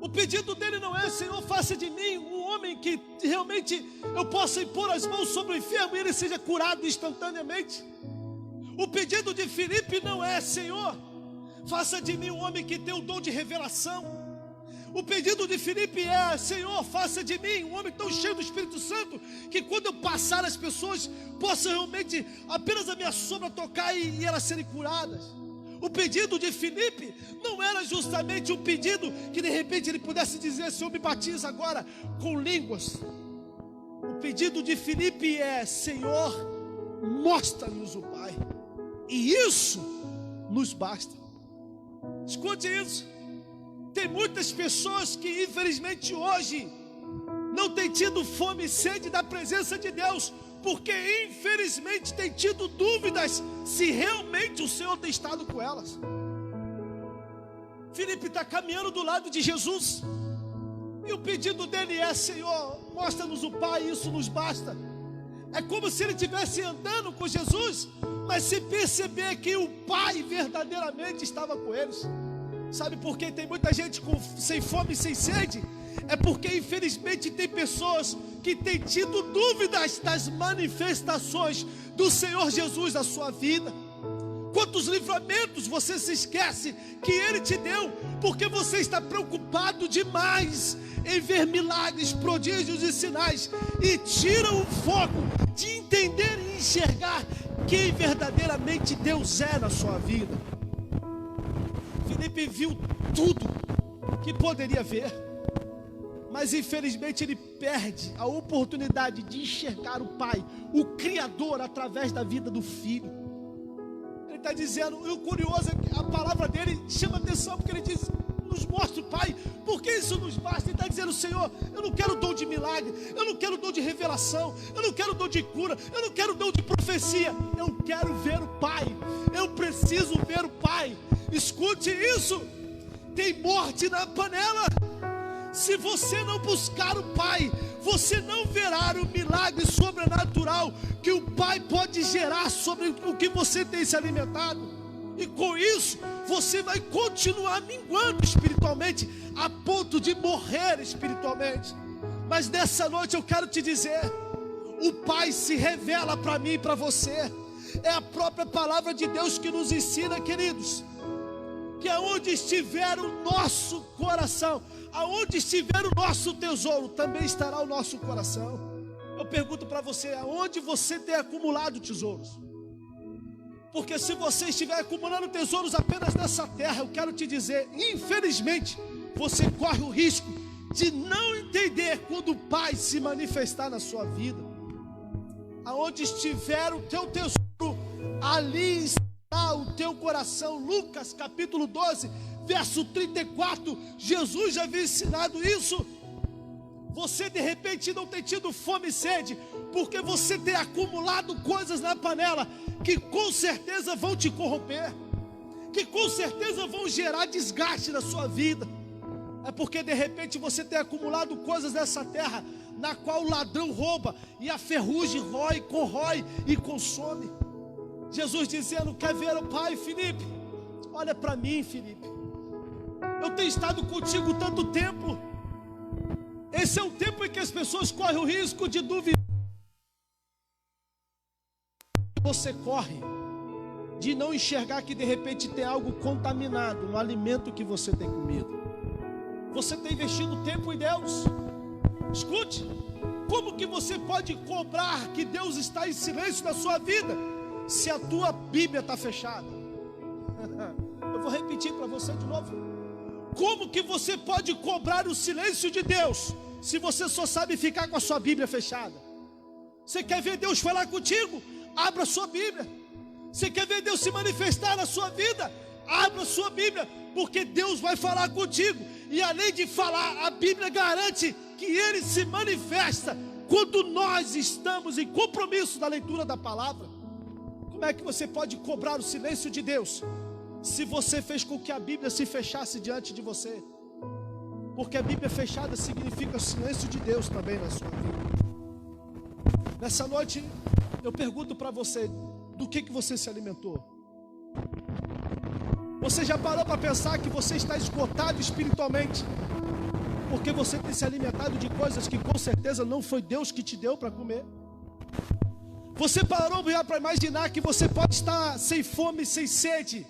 O pedido dele não é: Senhor, faça de mim um homem que realmente eu possa impor as mãos sobre o enfermo e ele seja curado instantaneamente. O pedido de Filipe não é: Senhor, faça de mim um homem que tenha o dom de revelação. O pedido de Filipe é: Senhor, faça de mim um homem tão cheio do Espírito Santo que quando eu passar as pessoas possam realmente apenas a minha sombra tocar e elas serem curadas. O pedido de Filipe não era justamente um pedido que de repente ele pudesse dizer: Senhor, me batiza agora com línguas. O pedido de Filipe é: Senhor, mostra-nos o Pai. E isso nos basta. Escute isso. Tem muitas pessoas que infelizmente hoje não têm tido fome e sede da presença de Deus, porque infelizmente têm tido dúvidas se realmente o Senhor tem estado com elas. Filipe está caminhando do lado de Jesus, e o pedido dele é: Senhor, mostra-nos o Pai, isso nos basta. É como se ele estivesse andando com Jesus, mas se perceber que o Pai verdadeiramente estava com eles. Sabe por que tem muita gente sem fome e sem sede? É porque infelizmente tem pessoas que têm tido dúvidas das manifestações do Senhor Jesus na sua vida. Quantos livramentos você se esquece que Ele te deu, porque você está preocupado demais em ver milagres, prodígios e sinais, e tira o foco de entender e enxergar quem verdadeiramente Deus é na sua vida. Filipe viu tudo que poderia ver, mas infelizmente ele perde a oportunidade de enxergar o Pai, o Criador, através da vida do Filho. Ele está dizendo, e o curioso é que a palavra dele chama atenção, porque ele diz: nos mostra o Pai, porque isso nos basta. Ele está dizendo: Senhor, eu não quero dom de milagre, eu não quero dom de revelação, eu não quero dom de cura, eu não quero dom de profecia, eu quero ver o Pai, eu preciso ver o Pai. Escute isso, tem morte na panela. Se você não buscar o Pai, você não verá o milagre sobrenatural que o Pai pode gerar sobre o que você tem se alimentado. E com isso, você vai continuar minguando espiritualmente, a ponto de morrer espiritualmente. Mas nessa noite eu quero te dizer: o Pai se revela para mim e para você. É a própria palavra de Deus que nos ensina, queridos, que aonde estiver o nosso coração, aonde estiver o nosso tesouro, também estará o nosso coração. Eu pergunto para você: aonde você tem acumulado tesouros? Porque se você estiver acumulando tesouros apenas nessa terra, eu quero te dizer, infelizmente, você corre o risco de não entender quando o Pai se manifestar na sua vida. Aonde estiver o teu tesouro, ali está o teu coração. Lucas capítulo 12, verso 34, Jesus já havia ensinado isso. Você de repente não tem tido fome e sede, porque você tem acumulado coisas na panela, que com certeza vão te corromper, que com certeza vão gerar desgaste na sua vida. É porque de repente você tem acumulado coisas nessa terra, na qual o ladrão rouba, e a ferrugem rói, corrói e consome. Jesus dizendo: quer ver o Pai, Filipe? Olha para mim, Filipe, eu tenho estado contigo tanto tempo. Esse é um tempo em que as pessoas correm o risco de duvidar. Você corre de não enxergar que de repente tem algo contaminado no alimento que você tem comido. Você tem investido tempo em Deus. Escute, como que você pode cobrar que Deus está em silêncio na sua vida, se a tua Bíblia está fechada? Eu vou repetir para você de novo. Como que você pode cobrar o silêncio de Deus, se você só sabe ficar com a sua Bíblia fechada? Você quer ver Deus falar contigo? Abra a sua Bíblia. Você quer ver Deus se manifestar na sua vida? Abra a sua Bíblia, porque Deus vai falar contigo. E além de falar, a Bíblia garante que Ele se manifesta quando nós estamos em compromisso da leitura da palavra, como é que você pode cobrar o silêncio de Deus, se você fez com que a Bíblia se fechasse diante de você? Porque a Bíblia fechada significa o silêncio de Deus também na sua vida. Nessa noite, eu pergunto para você, do que você se alimentou? Você já parou para pensar que você está esgotado espiritualmente? Porque você tem se alimentado de coisas que com certeza não foi Deus que te deu para comer? Você parou para imaginar que você pode estar sem fome, sem sede,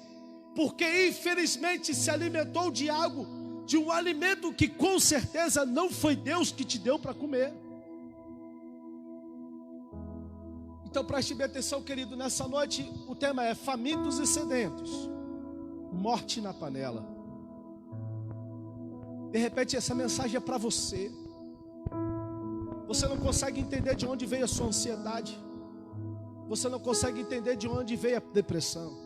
porque infelizmente se alimentou de algo, de um alimento que com certeza não foi Deus que te deu para comer? Então preste bem atenção, querido, nessa noite o tema é famintos e sedentos, morte na panela. De repente essa mensagem é para você. Você não consegue entender de onde veio a sua ansiedade. Você não consegue entender de onde veio a depressão.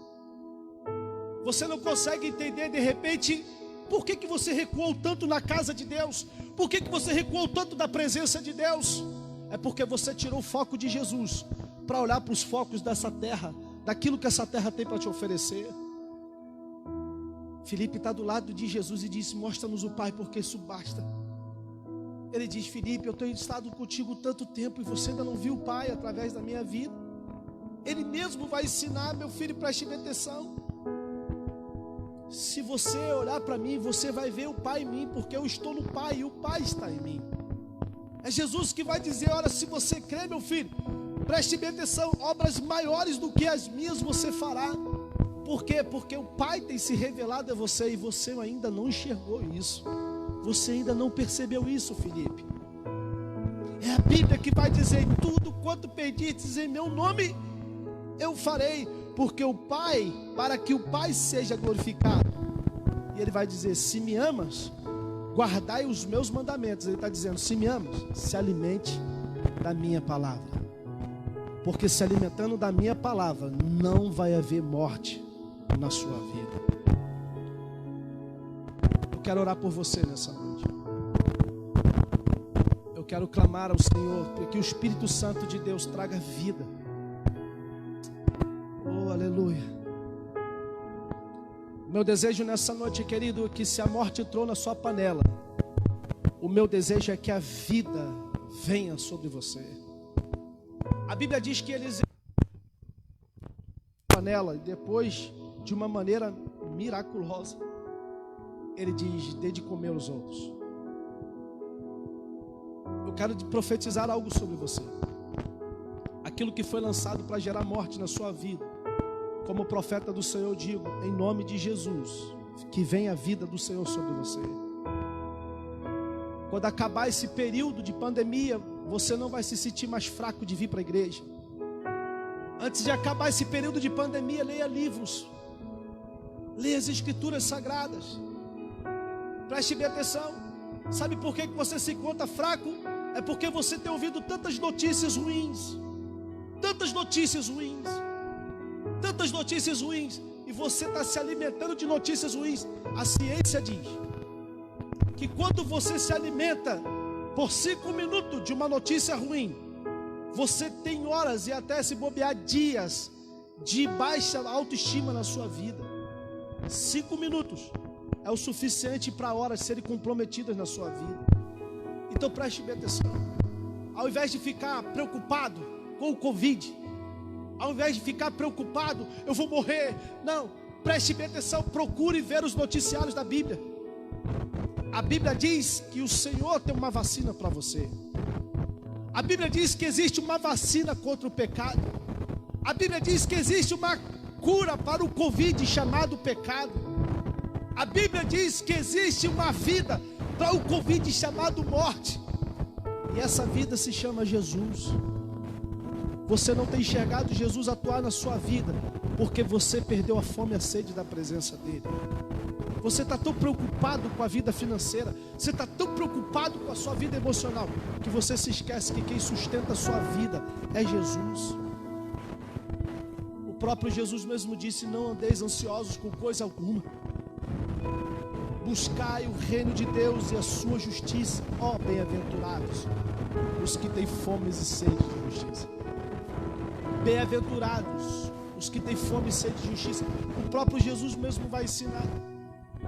Você não consegue entender de repente por que você recuou tanto na casa de Deus. Por que você recuou tanto da presença de Deus? É porque você tirou o foco de Jesus para olhar para os focos dessa terra, daquilo que essa terra tem para te oferecer. Filipe está do lado de Jesus e diz: mostra-nos o Pai, porque isso basta. Ele diz: Filipe, eu tenho estado contigo tanto tempo e você ainda não viu o Pai através da minha vida. Ele mesmo vai ensinar, meu filho, preste atenção. Se você olhar para mim, você vai ver o Pai em mim, porque eu estou no Pai e o Pai está em mim. É Jesus que vai dizer: olha, se você crê, meu filho, preste bem atenção, obras maiores do que as minhas você fará. Por quê? Porque o Pai tem se revelado a você e você ainda não enxergou isso. Você ainda não percebeu isso, Filipe. É a Bíblia que vai dizer: tudo quanto pedistes em meu nome, eu farei, porque o Pai, para que o Pai seja glorificado. E ele vai dizer: se me amas, guardai os meus mandamentos. Ele está dizendo: se me amas, se alimente da minha palavra. Porque se alimentando da minha palavra, não vai haver morte na sua vida. Eu quero orar por você nessa noite. Eu quero clamar ao Senhor para que o Espírito Santo de Deus traga vida. Oh, aleluia. Meu desejo nessa noite, querido, é que se a morte entrou na sua panela, o meu desejo é que a vida venha sobre você. A Bíblia diz que eles panela e depois, de uma maneira miraculosa, ele diz: dê de comer aos outros. Eu quero profetizar algo sobre você. Aquilo que foi lançado para gerar morte na sua vida, como profeta do Senhor, eu digo, em nome de Jesus, que venha a vida do Senhor sobre você. Quando acabar esse período de pandemia, você não vai se sentir mais fraco de vir para a igreja. Antes de acabar esse período de pandemia, leia livros, leia as escrituras sagradas. Preste bem atenção. Sabe por que você se encontra fraco? É porque você tem ouvido tantas notícias ruins. Tantas notícias ruins. Tantas notícias ruins. E você está se alimentando de notícias ruins. A ciência diz que quando você se alimenta por 5 minutos de uma notícia ruim, você tem horas e até se bobear dias de baixa autoestima na sua vida. 5 minutos é o suficiente para horas serem comprometidas na sua vida. Então preste bem atenção. Ao invés de ficar preocupado com o Covid, ao invés de ficar preocupado, eu vou morrer, não, preste bem atenção, procure ver os noticiários da Bíblia. A Bíblia diz que o Senhor tem uma vacina para você. A Bíblia diz que existe uma vacina contra o pecado. A Bíblia diz que existe uma cura para o Covid chamado pecado. A Bíblia diz que existe uma vida para o Covid chamado morte. E essa vida se chama Jesus. Você não tem enxergado Jesus atuar na sua vida porque você perdeu a fome e a sede da presença dele. Você está tão preocupado com a vida financeira, você está tão preocupado com a sua vida emocional, que você se esquece que quem sustenta a sua vida é Jesus. O próprio Jesus mesmo disse: não andeis ansiosos com coisa alguma. buscai o reino de Deus e a sua justiça. Ó, bem-aventurados os que têm fome e sede de justiça. Bem-aventurados os que têm fome e sede de justiça. O próprio Jesus mesmo vai ensinar.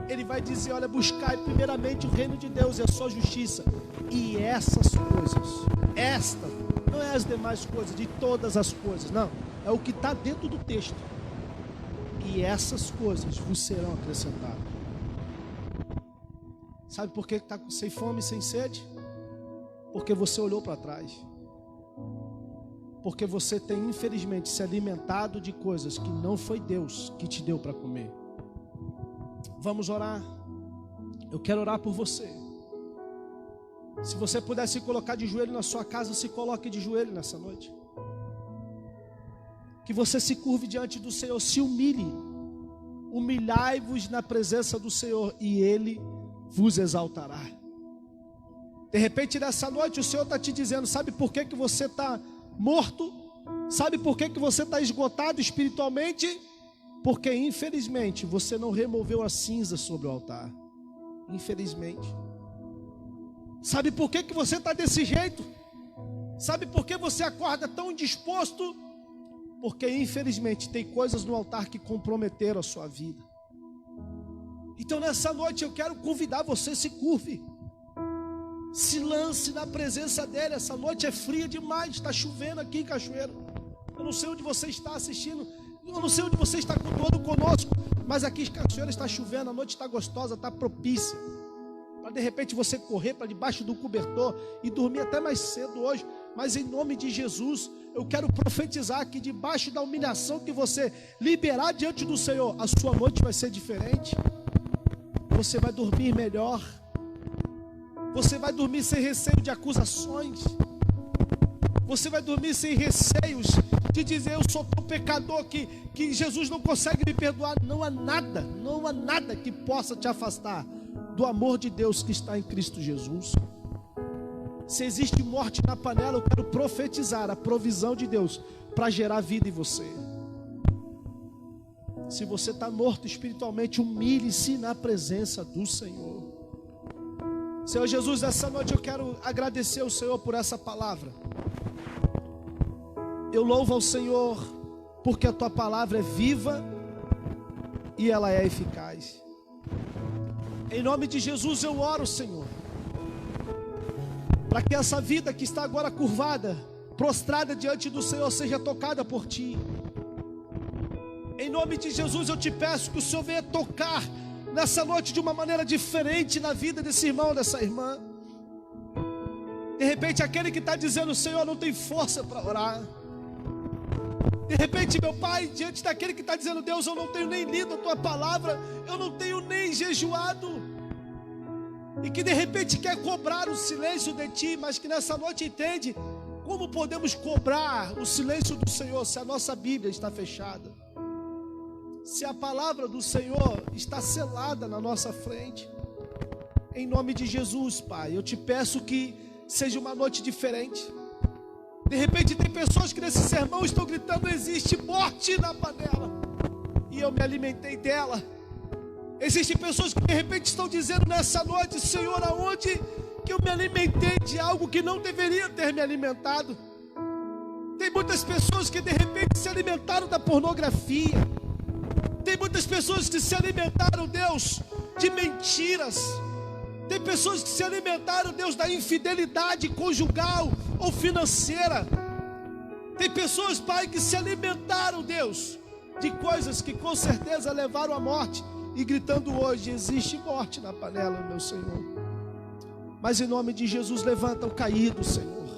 Ele vai dizer, olha, buscai primeiramente o reino de Deus e a sua justiça. E essas coisas, não é as demais coisas, de todas as coisas, não. É o que está dentro do texto. E essas coisas vos serão acrescentadas. Sabe por que está sem fome e sem sede? Porque você olhou para trás. Porque você tem, infelizmente, se alimentado de coisas que não foi Deus que te deu para comer. Vamos orar. Eu quero orar por você. Se você puder se colocar de joelho na sua casa, se coloque de joelho nessa noite. Que você se curve diante do Senhor, se humilhe. Humilhai-vos na presença do Senhor e Ele vos exaltará. De repente nessa noite o Senhor está te dizendo, sabe por que você está morto? Sabe por que você está esgotado espiritualmente? Porque infelizmente você não removeu a cinza sobre o altar. Infelizmente. Sabe por que você está desse jeito? Sabe por que você acorda tão indisposto? Porque infelizmente tem coisas no altar que comprometeram a sua vida. Então nessa noite eu quero convidar você, se curve. Se lance na presença dele. Essa noite é fria demais, está chovendo aqui em Cachoeiro. Eu não sei onde você está assistindo, eu não sei onde você está cultuando conosco, mas aqui em Cachoeiro está chovendo, a noite está gostosa, está propícia. Para de repente você correr para debaixo do cobertor e dormir até mais cedo hoje. Mas em nome de Jesus, eu quero profetizar que debaixo da humilhação que você liberar diante do Senhor, a sua noite vai ser diferente. Você vai dormir melhor. Você vai dormir sem receio de acusações. Você vai dormir sem receios de dizer, eu sou tão pecador que Jesus não consegue me perdoar. Não há nada que possa te afastar do amor de Deus que está em Cristo Jesus. Se existe morte na panela, eu quero profetizar a provisão de Deus para gerar vida em você. Se você está morto espiritualmente, humilhe-se na presença do Senhor. Senhor Jesus, essa noite eu quero agradecer ao Senhor por essa palavra. Eu louvo ao Senhor porque a tua palavra é viva e ela é eficaz. Em nome de Jesus eu oro, Senhor, para que essa vida que está agora curvada, prostrada diante do Senhor, seja tocada por ti. Em nome de Jesus eu te peço que o Senhor venha tocar nessa noite de uma maneira diferente na vida desse irmão, dessa irmã. De repente aquele que está dizendo, Senhor, não tem força para orar. De repente, meu Pai, diante daquele que está dizendo, Deus, eu não tenho nem lido a tua palavra, eu não tenho nem jejuado, e que de repente quer cobrar o silêncio de ti, mas que nessa noite entende como podemos cobrar o silêncio do Senhor se a nossa Bíblia está fechada, se a palavra do Senhor está selada na nossa frente. Em nome de Jesus, Pai, eu te peço que seja uma noite diferente. De repente tem pessoas que nesse sermão estão gritando, existe morte na panela, e eu me alimentei dela. Existem pessoas que de repente estão dizendo nessa noite, Senhor, aonde que eu me alimentei de algo que não deveria ter me alimentado? Tem muitas pessoas que de repente se alimentaram da pornografia. Tem muitas pessoas que se alimentaram, Deus, de mentiras. Tem pessoas que se alimentaram, Deus, da infidelidade conjugal ou financeira. Tem pessoas, Pai, que se alimentaram, Deus, de coisas que com certeza levaram à morte. E gritando hoje, existe morte na panela, meu Senhor. Mas em nome de Jesus, levanta o caído, Senhor.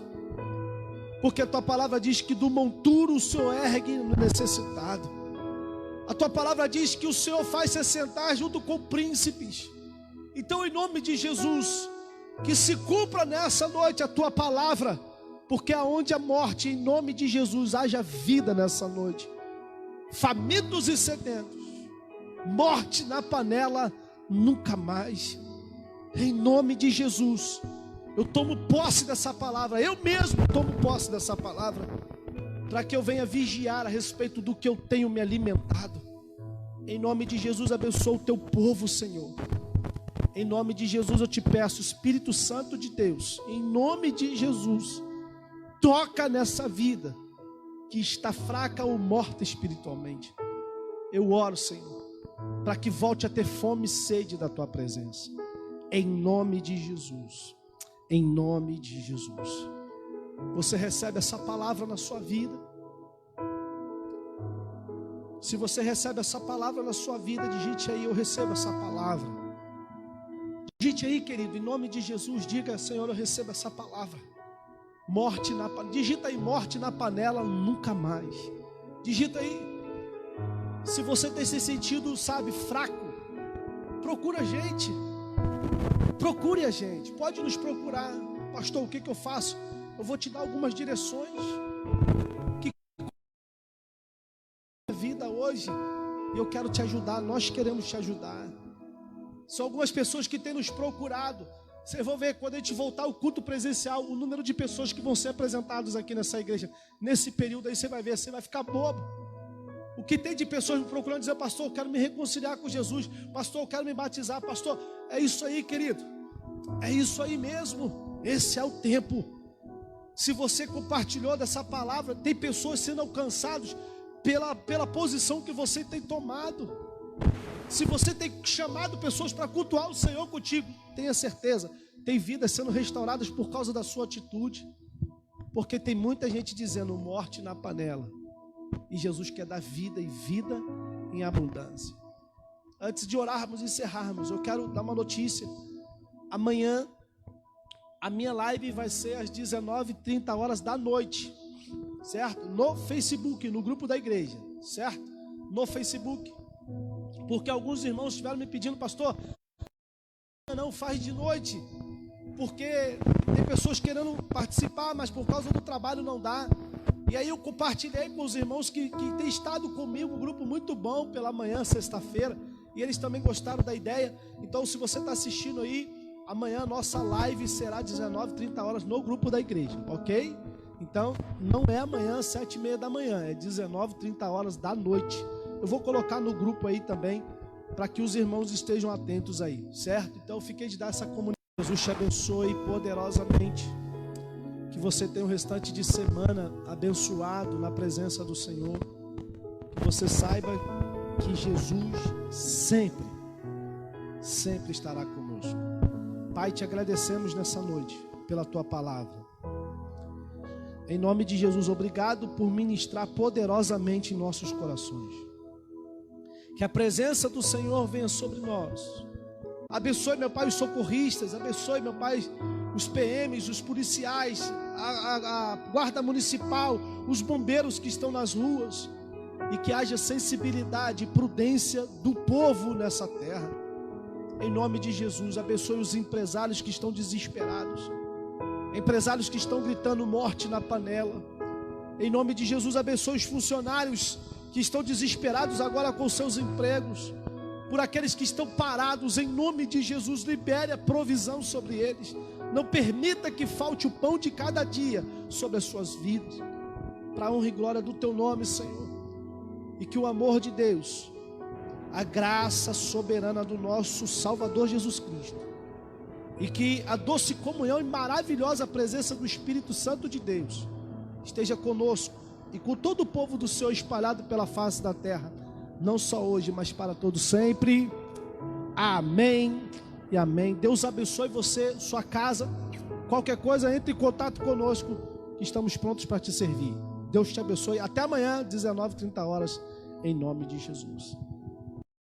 Porque a tua palavra diz que do monturo o Senhor ergue no necessitado. A tua palavra diz que o Senhor faz se sentar junto com príncipes. Então, em nome de Jesus, que se cumpra nessa noite a tua palavra, porque aonde a morte, em nome de Jesus, haja vida nessa noite. Famintos e sedentos, morte na panela nunca mais. Em nome de Jesus, eu tomo posse dessa palavra, eu mesmo tomo posse dessa palavra, para que eu venha vigiar a respeito do que eu tenho me alimentado. Em nome de Jesus, abençoa o teu povo, Senhor. Em nome de Jesus eu te peço, Espírito Santo de Deus, em nome de Jesus, toca nessa vida que está fraca ou morta espiritualmente. Eu oro, Senhor, para que volte a ter fome e sede da tua presença. Em nome de Jesus. Em nome de Jesus. Você recebe essa palavra na sua vida? Se você recebe essa palavra na sua vida, digite aí, eu recebo essa palavra. Digite aí, querido, em nome de Jesus, diga, Senhor, eu recebo essa palavra. Morte na panela. Digita aí, morte na panela, nunca mais. Digita aí. Se você tem se sentido, sabe, fraco, procura a gente. Procure a gente. Pode nos procurar. Pastor, o que eu faço? Eu vou te dar algumas direções. Que vida hoje, e eu quero te ajudar. Nós queremos te ajudar. São algumas pessoas que têm nos procurado. Vocês vão ver, quando a gente voltar ao culto presencial, o número de pessoas que vão ser apresentadas aqui nessa igreja, nesse período aí, você vai ver, você vai ficar bobo. O que tem de pessoas me procurando, dizer, pastor, eu quero me reconciliar com Jesus, pastor, eu quero me batizar, pastor, é isso aí, querido, é isso aí mesmo, esse é o tempo. Se você compartilhou dessa palavra, tem pessoas sendo alcançadas pela posição que você tem tomado. Se você tem chamado pessoas para cultuar o Senhor contigo, tenha certeza, tem vidas sendo restauradas por causa da sua atitude. Porque tem muita gente dizendo morte na panela. E Jesus quer dar vida e vida em abundância. Antes de orarmos e encerrarmos, eu quero dar uma notícia. Amanhã, a minha live vai ser às 19h30 da noite. Certo? No Facebook, no grupo da igreja. Certo? No Facebook. Porque alguns irmãos estiveram me pedindo, pastor, não faz de noite, porque tem pessoas querendo participar, mas por causa do trabalho não dá. E aí eu compartilhei com os irmãos que têm estado comigo, um grupo muito bom pela manhã, sexta-feira, e eles também gostaram da ideia. Então, se você está assistindo aí, amanhã a nossa live será às 19h30 no grupo da igreja, ok? Então, não é amanhã às 7h30 da manhã, é 19h30 da noite. Eu vou colocar no grupo aí também, para que os irmãos estejam atentos aí, certo? Então eu fiquei de dar essa comunidade. Jesus te abençoe poderosamente. Que você tenha um restante de semana abençoado na presença do Senhor. Que você saiba que Jesus sempre estará conosco. Pai, te agradecemos nessa noite pela tua palavra. Em nome de Jesus, obrigado por ministrar poderosamente em nossos corações. Que a presença do Senhor venha sobre nós. Abençoe, meu Pai, os socorristas. Abençoe, meu Pai, os PMs, os policiais, a guarda municipal, os bombeiros que estão nas ruas. E que haja sensibilidade e prudência do povo nessa terra. Em nome de Jesus, abençoe os empresários que estão desesperados. Empresários que estão gritando morte na panela. Em nome de Jesus, abençoe os funcionários que estão desesperados agora com seus empregos, por aqueles que estão parados, em nome de Jesus, libere a provisão sobre eles, não permita que falte o pão de cada dia sobre as suas vidas, para a honra e glória do teu nome, Senhor, e que o amor de Deus, a graça soberana do nosso Salvador Jesus Cristo, e que a doce comunhão e maravilhosa presença do Espírito Santo de Deus, esteja conosco, e com todo o povo do Senhor espalhado pela face da terra, não só hoje, mas para todo sempre. Amém e amém. Deus abençoe você, sua casa. Qualquer coisa, entre em contato conosco, que estamos prontos para te servir. Deus te abençoe. Até amanhã, 19h30, em nome de Jesus.